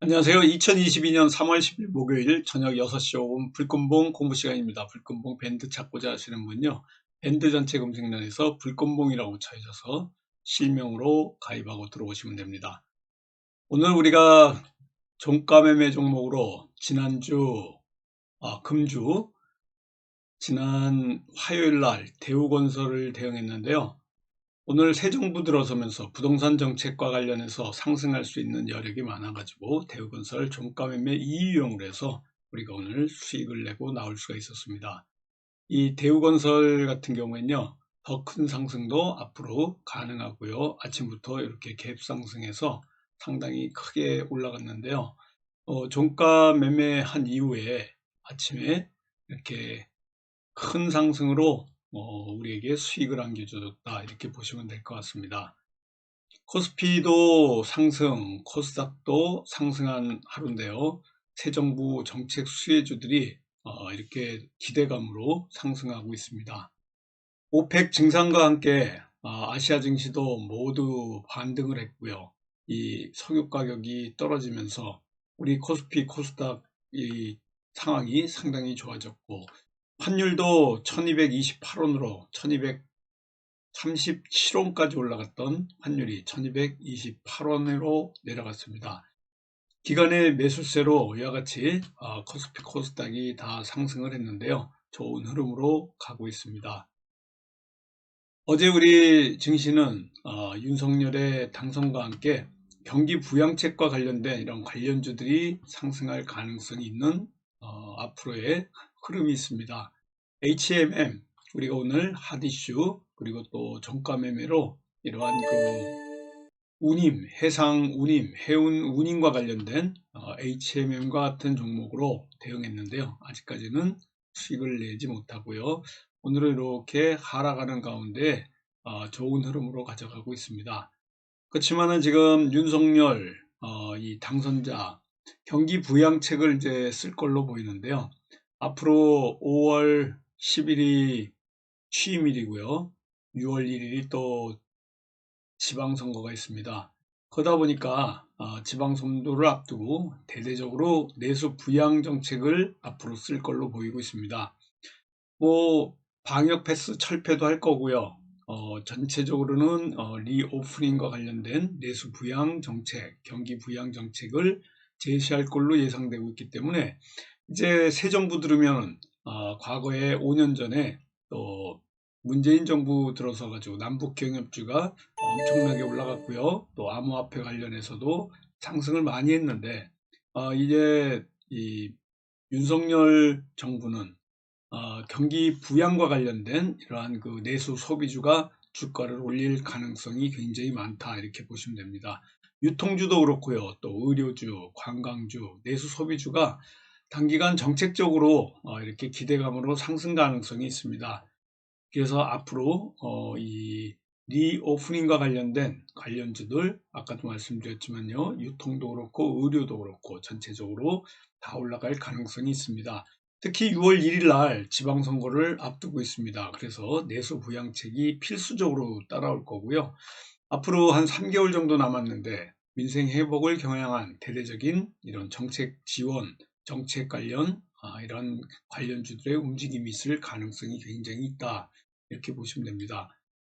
안녕하세요. 2022년 3월 10일 목요일 저녁 6시 5분 불금봉 공부 시간입니다. 불금봉 밴드 찾고자 하시는 분요. 밴드 전체 검색란에서 불금봉이라고 쳐주셔서 실명으로 가입하고 들어오시면 됩니다. 오늘 우리가 종가 매매 종목으로 지난주 금주 지난 화요일 날 대우건설을 대응했는데요. 오늘 새 정부 들어서면서 부동산 정책과 관련해서 상승할 수 있는 여력이 많아가지고 대우건설 종가매매 2유형으로 해서 우리가 오늘 수익을 내고 나올 수가 있었습니다. 이 대우건설 같은 경우에는요, 더 큰 상승도 앞으로 가능하고요. 아침부터 이렇게 갭 상승해서 상당히 크게 올라갔는데요. 종가 매매한 이후에 아침에 이렇게 큰 상승으로 우리에게 수익을 안겨줬다, 이렇게 보시면 될 것 같습니다. 코스피도 상승, 코스닥도 상승한 하루인데요. 새 정부 정책 수혜주들이 이렇게 기대감으로 상승하고 있습니다. 오펙 증산과 함께 아시아 증시도 모두 반등을 했고요. 이 석유 가격이 떨어지면서 우리 코스피, 코스닥 이 상황이 상당히 좋아졌고, 환율도 1228원으로 1237원까지 올라갔던 환율이 1228원으로 내려갔습니다. 기관의 매수세로 이와 같이 코스피, 코스닥이 다 상승을 했는데요. 좋은 흐름으로 가고 있습니다. 어제 우리 증시는 윤석열의 당선과 함께 경기 부양책과 관련된 이런 관련주들이 상승할 가능성이 있는 앞으로의 흐름이 있습니다. HMM, 우리가 오늘 핫이슈, 그리고 또 종가 매매로 이러한 운임, 해상 운임, 해운 운임과 관련된 HMM과 같은 종목으로 대응했는데요. 아직까지는 수익을 내지 못하고요. 오늘은 이렇게 하락하는 가운데 좋은 흐름으로 가져가고 있습니다. 그렇지만은 지금 윤석열 이 당선자 경기 부양책을 이제 쓸 걸로 보이는데요. 앞으로 5월 10일이 취임일이고요. 6월 1일이 또 지방선거가 있습니다. 그러다 보니까 지방선거를 앞두고 대대적으로 내수 부양 정책을 앞으로 쓸 걸로 보이고 있습니다. 뭐 방역 패스 철폐도 할 거고요. 전체적으로는 리오프닝과 관련된 내수 부양 정책, 경기 부양 정책을 제시할 걸로 예상되고 있기 때문에 이제 새 정부 들으면 과거에 5년 전에 또 문재인 정부 들어서 가지고 남북 경협주가 엄청나게 올라갔고요. 또 암호화폐 관련해서도 상승을 많이 했는데 이제 이 윤석열 정부는 경기 부양과 관련된 이러한 그 내수 소비주가 주가를 올릴 가능성이 굉장히 많다, 이렇게 보시면 됩니다. 유통주도 그렇고요. 또 의료주, 관광주, 내수 소비주가 단기간 정책적으로 이렇게 기대감으로 상승 가능성이 있습니다. 그래서 앞으로 이 리오프닝과 관련된 관련주들, 아까도 말씀드렸지만요, 유통도 그렇고 의료도 그렇고 전체적으로 다 올라갈 가능성이 있습니다. 특히 6월 1일 날 지방선거를 앞두고 있습니다. 그래서 내수 부양책이 필수적으로 따라올 거고요. 앞으로 한 3개월 정도 남았는데 민생 회복을 겨냥한 대대적인 이런 정책 지원, 정책 관련 이런 관련주들의 움직임이 있을 가능성이 굉장히 있다, 이렇게 보시면 됩니다.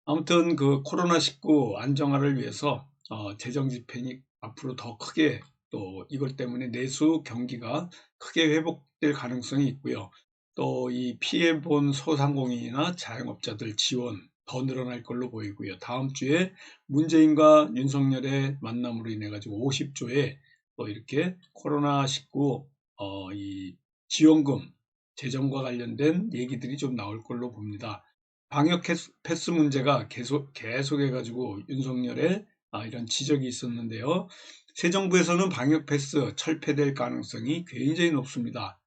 아무튼 그 코로나19 안정화를 위해서 재정 집행이 앞으로 더 크게, 또 이것 때문에 내수 경기가 크게 회복될 가능성이 있고요. 또 이 피해 본 소상공인이나 자영업자들 지원 더 늘어날 걸로 보이고요. 다음 주에 문재인과 윤석열의 만남으로 인해 가지고 50조의 또 이렇게 코로나19 이 지원금 재정과 관련된 얘기들이 좀 나올 걸로 봅니다. 방역 패스 문제가 계속 해가지고 윤석열의 이런 지적이 있었는데요. 새 정부에서는 방역 패스 철폐될 가능성이 굉장히 높습니다.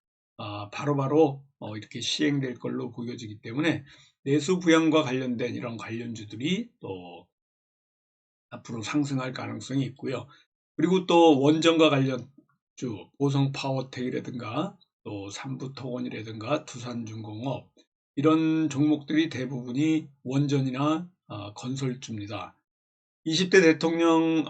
바로바로 이렇게 시행될 걸로 보여지기 때문에 내수 부양과 관련된 이런 관련주들이 또 앞으로 상승할 가능성이 있고요. 그리고 또 원전과 관련주, 보성 파워텍이라든가 또 삼부토건이라든가 두산중공업, 이런 종목들이 대부분이 원전이나 건설주입니다. 20대 대통령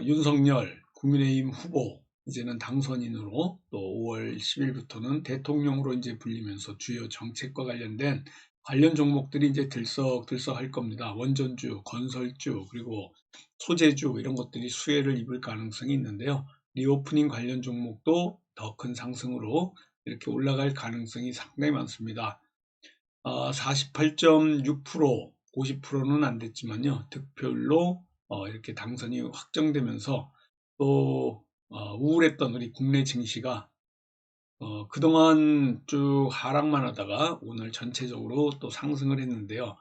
윤석열 국민의힘 후보, 이제는 당선인으로 또 5월 10일부터는 대통령으로 이제 불리면서 주요 정책과 관련된 관련 종목들이 이제 들썩들썩 할 겁니다. 원전주, 건설주, 그리고 소재주 이런 것들이 수혜를 입을 가능성이 있는데요. 리오프닝 관련 종목도 더 큰 상승으로 이렇게 올라갈 가능성이 상당히 많습니다. 48.6%, 50%는 안 됐지만요. 득표율로 이렇게 당선이 확정되면서 또 우울했던 우리 국내 증시가 그동안 쭉 하락만 하다가 오늘 전체적으로 또 상승을 했는데요.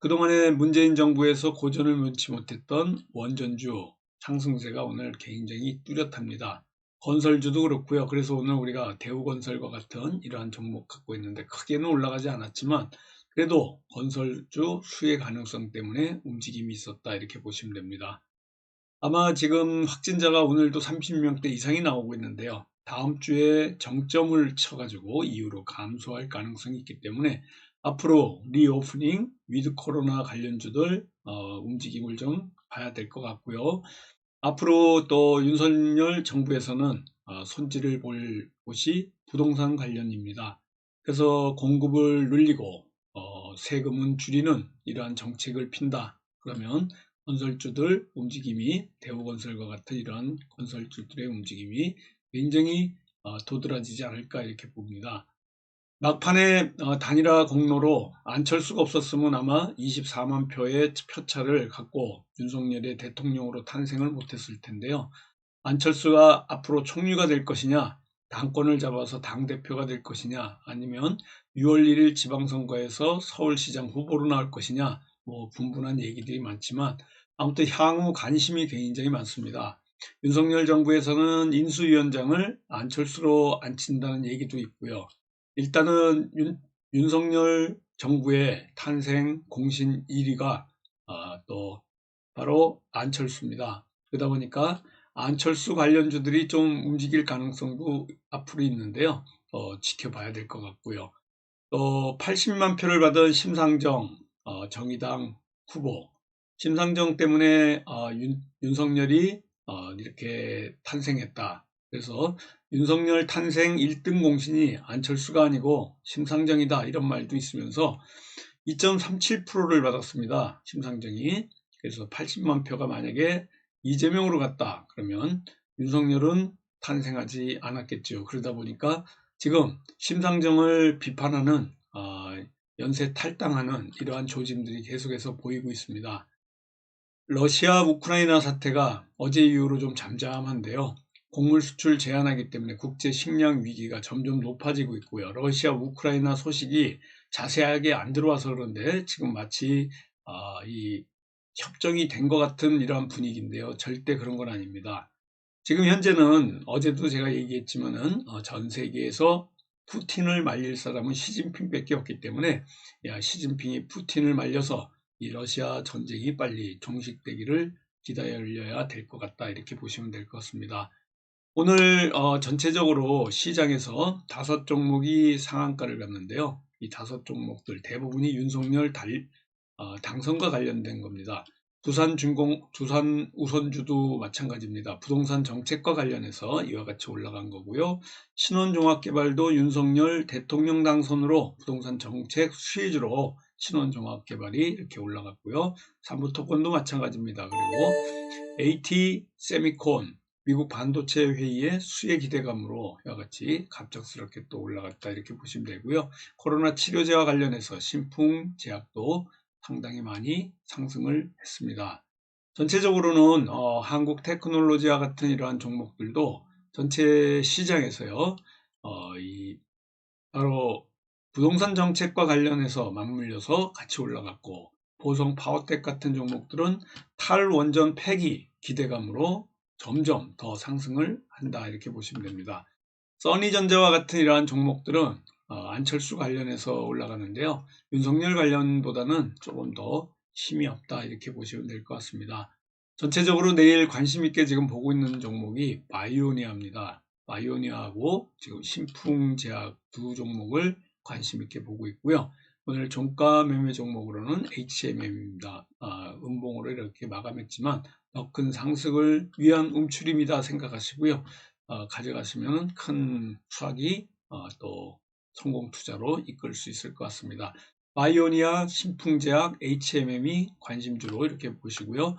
그동안에 문재인 정부에서 고전을 면치 못했던 원전주 상승세가 오늘 굉장히 뚜렷합니다. 건설주도 그렇고요. 그래서 오늘 우리가 대우건설과 같은 이러한 종목 갖고 있는데 크게는 올라가지 않았지만 그래도 건설주 수혜 가능성 때문에 움직임이 있었다 이렇게 보시면 됩니다. 아마 지금 확진자가 오늘도 30명대 이상이 나오고 있는데요. 다음 주에 정점을 쳐가지고 이후로 감소할 가능성이 있기 때문에 앞으로 리오프닝, 위드 코로나 관련주들 움직임을 좀 봐야 될 것 같고요. 앞으로 또 윤석열 정부에서는 손질을 볼 곳이 부동산 관련입니다. 그래서 공급을 늘리고 세금은 줄이는 이러한 정책을 핀다. 그러면 건설주들 움직임이 대우건설과 같은 이러한 건설주들의 움직임이 굉장히 도드라지지 않을까 이렇게 봅니다. 막판에 단일화 공로로 안철수가 없었으면 아마 24만 표의 표차를 갖고 윤석열의 대통령으로 탄생을 못했을 텐데요. 안철수가 앞으로 총리가 될 것이냐, 당권을 잡아서 당대표가 될 것이냐, 아니면 6월 1일 지방선거에서 서울시장 후보로 나올 것이냐, 뭐 분분한 얘기들이 많지만 아무튼 향후 관심이 굉장히 많습니다. 윤석열 정부에서는 인수위원장을 안철수로 앉힌다는 얘기도 있고요. 일단은 윤석열 정부의 탄생 공신 1위가 또 바로 안철수입니다. 그러다 보니까 안철수 관련주들이 좀 움직일 가능성도 앞으로 있는데요. 지켜봐야 될 것 같고요. 또 80만 표를 받은 심상정 정의당 후보, 심상정 때문에 윤석열이 이렇게 탄생했다. 그래서 윤석열 탄생 1등 공신이 안철수가 아니고 심상정이다 이런 말도 있으면서 2.37%를 받았습니다. 심상정이. 그래서 80만 표가 만약에 이재명으로 갔다 그러면 윤석열은 탄생하지 않았겠죠. 그러다 보니까 지금 심상정을 비판하는 연쇄 탈당하는 이러한 조짐들이 계속해서 보이고 있습니다. 러시아 우크라이나 사태가 어제 이후로 좀 잠잠한데요. 곡물 수출 제한하기 때문에 국제 식량 위기가 점점 높아지고 있고요. 러시아 우크라이나 소식이 자세하게 안 들어와서 그런데 지금 마치 이 협정이 된 것 같은 이러한 분위기인데요. 절대 그런 건 아닙니다. 지금 현재는 어제도 제가 얘기했지만은 전 세계에서 푸틴을 말릴 사람은 시진핑밖에 없기 때문에 시진핑이 푸틴을 말려서 이 러시아 전쟁이 빨리 종식되기를 기다려야 될 것 같다 이렇게 보시면 될 것 같습니다. 오늘 전체적으로 시장에서 5종목이 상한가를 갔는데요. 이 5종목들 대부분이 윤석열 당선과 관련된 겁니다. 두산 우선주도 마찬가지입니다. 부동산 정책과 관련해서 이와 같이 올라간 거고요. 신원종합개발도 윤석열 대통령 당선으로 부동산 정책 수혜주로 신원종합개발이 이렇게 올라갔고요. 삼부토건도 마찬가지입니다. 그리고 AT 세미콘 미국 반도체 회의의 수혜 기대감으로 이와 같이 갑작스럽게 또 올라갔다 이렇게 보시면 되고요. 코로나 치료제와 관련해서 신풍제약도 상당히 많이 상승을 했습니다. 전체적으로는 한국 테크놀로지와 같은 이러한 종목들도 전체 시장에서요. 바로 부동산 정책과 관련해서 맞물려서 같이 올라갔고 보성 파워텍 같은 종목들은 탈원전 폐기 기대감으로 점점 더 상승을 한다 이렇게 보시면 됩니다. 써니전자와 같은 이러한 종목들은 안철수 관련해서 올라가는데요. 윤석열 관련보다는 조금 더 힘이 없다 이렇게 보시면 될 것 같습니다. 전체적으로 내일 관심 있게 지금 보고 있는 종목이 바이오니아입니다. 바이오니아하고 지금 신풍제약 두 종목을 관심 있게 보고 있고요. 오늘 종가 매매 종목으로는 HMM입니다. 음봉으로 이렇게 마감했지만 더 큰 상승을 위한 움츠림이다 생각하시고요. 가져가시면 큰 수확이 또 성공 투자로 이끌 수 있을 것 같습니다. 바이오니아, 신풍제약, HMM이 관심주로 이렇게 보시고요.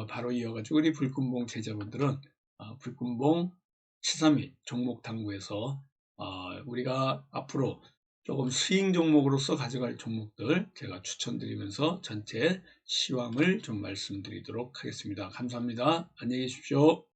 바로 이어가지고 우리 불금봉 제자분들은 불금봉 731 종목 당구에서 우리가 앞으로 조금 스윙 종목으로서 가져갈 종목들 제가 추천드리면서 전체 시황을 좀 말씀드리도록 하겠습니다. 감사합니다. 안녕히 계십시오.